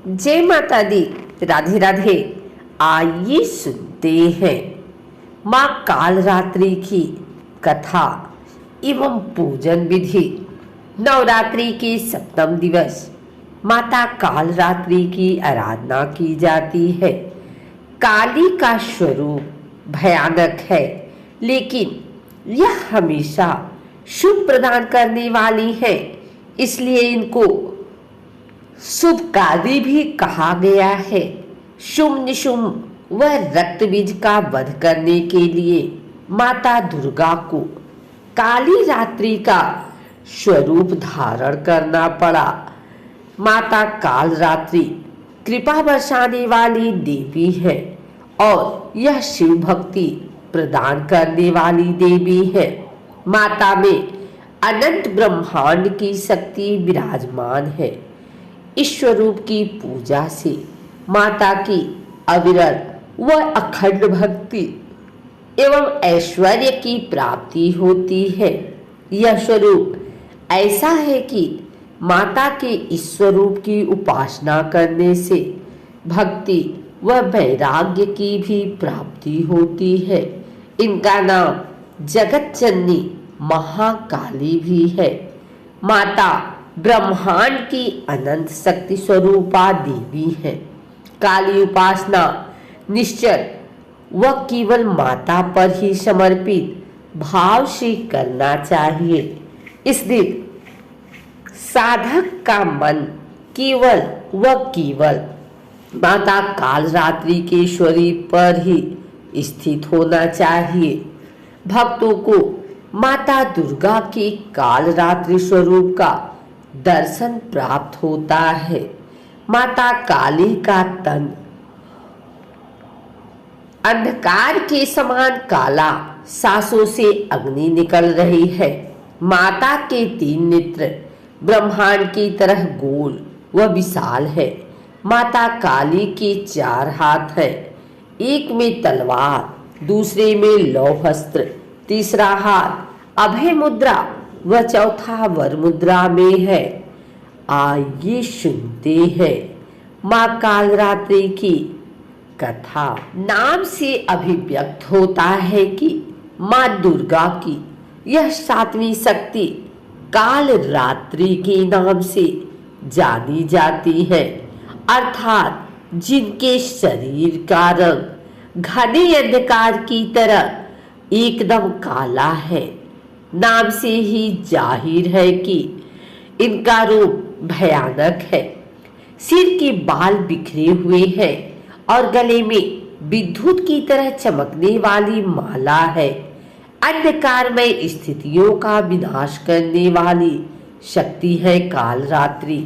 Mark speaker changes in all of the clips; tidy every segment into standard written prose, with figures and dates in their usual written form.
Speaker 1: जय माता दी। राधे राधे। आइए सुनते हैं माँ कालरात्रि की कथा एवं पूजन विधि। नवरात्रि के सप्तम दिवस माता कालरात्रि की आराधना की जाती है। काली का स्वरूप भयानक है, लेकिन यह हमेशा शुभ प्रदान करने वाली है, इसलिए इनको शुभकारी भी कहा गया है। शुभ निशुंभ व रक्त बीज का वध करने के लिए माता दुर्गा को काली रात्रि का स्वरूप धारण करना पड़ा। माता काल रात्रि कृपा बरसाने वाली देवी है और यह शिव भक्ति प्रदान करने वाली देवी है। माता में अनंत ब्रह्मांड की शक्ति विराजमान है। इस स्वरूप की पूजा से माता की अविरल व अखंड भक्ति एवं ऐश्वर्य की प्राप्ति होती है। यह स्वरूप ऐसा है कि माता के इस स्वरूप की उपासना करने से भक्ति व वैराग्य की भी प्राप्ति होती है। इनका नाम जगत जननी महाकाली भी है। माता ब्रह्मांड की अनंत शक्ति स्वरूपा देवी है। काली उपासना निश्चल व केवल माता पर ही समर्पित भाव से करना चाहिए। इस दिन साधक का मन केवल व केवल माता कालरात्रि के स्वरूप पर ही स्थित होना चाहिए। भक्तों को माता दुर्गा के कालरात्रि स्वरूप का दर्शन प्राप्त होता है। माता काली का तन अंधकार के समान काला, सांसों से अग्नि निकल रही है। माता के 3 नेत्र ब्रह्मांड की तरह गोल व विशाल है। माता काली के 4 हाथ हैं, एक में तलवार, दूसरे में लौहस्त्र, तीसरा हाथ अभय मुद्रा व चौथा वर मुद्रा में है। आइए सुनते हैं माँ कालरात्रि की कथा। नाम से अभिव्यक्त होता है कि माँ दुर्गा की यह 7वीं शक्ति कालरात्रि के नाम से जानी जाती है, अर्थात जिनके शरीर का रंग घने अंधकार की तरह एकदम काला है। नाम से ही जाहिर है कि इनका रूप भयानक है। सिर के बाल बिखरे हुए हैं और गले में विद्युत की तरह चमकने वाली माला है। अंधकारमय स्थितियों का विनाश करने वाली शक्ति है कालरात्रि।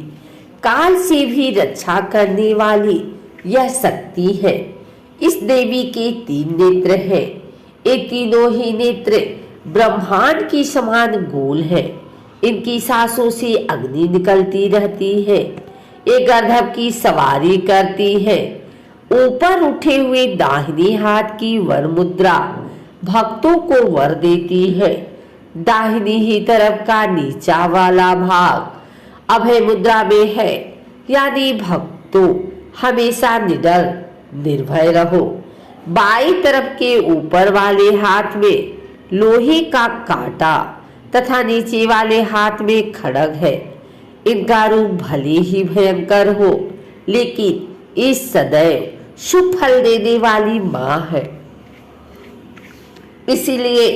Speaker 1: काल से भी रक्षा करने वाली यह शक्ति है। इस देवी के 3 नेत्र हैं। ये तीनों ही नेत्र ब्रह्मांड की समान गोल है। इनकी सांसों से अग्नि निकलती रहती है। ये गंधर्व की सवारी करती है। ऊपर उठे हुए दाहिने हाथ की वर मुद्रा भक्तों को वर देती है। दाहिनी ही तरफ का नीचा वाला भाग अभय मुद्रा में है, यानी भक्तों हमेशा निडर निर्भय रहो। बाई तरफ के ऊपर वाले हाथ में लोहे का कांटा तथा नीचे वाले हाथ में खड्ग है। इनका रूप भले ही भयंकर हो, लेकिन इस सदैव शुभ फल देने वाली माँ है, इसीलिए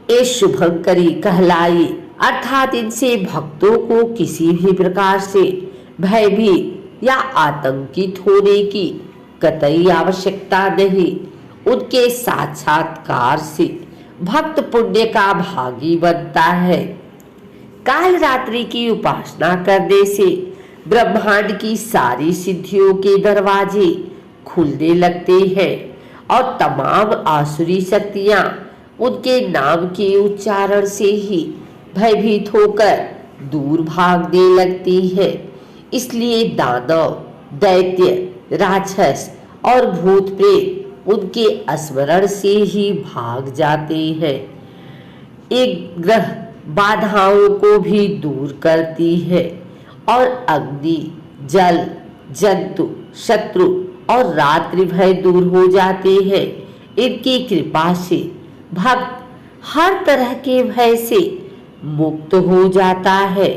Speaker 1: ये शुभंकरी कहलाई। अर्थात इनसे भक्तों को किसी भी प्रकार से भयभीत या आतंकित होने की कतई आवश्यकता नहीं। उनके साक्षात्कार से भक्त पुण्य का भागी बनता है। कालरात्रि की उपासना करने से ब्रह्मांड की सारी सिद्धियों के दरवाजे खुलने लगते हैं और तमाम आसुरी शक्तियां उनके नाम के उच्चारण से ही भयभीत होकर दूर भागने लगती है। इसलिए दानव, दैत्य, राक्षस और भूत प्रेत उनके स्मरण से ही भाग जाते हैं। एक ग्रह बाधाओं को भी दूर करती है और अग्नि, जल, जंतु शत्रु और रात्रि भय दूर हो जाते हैं। इनकी कृपा से भक्त हर तरह के भय से मुक्त हो जाता है।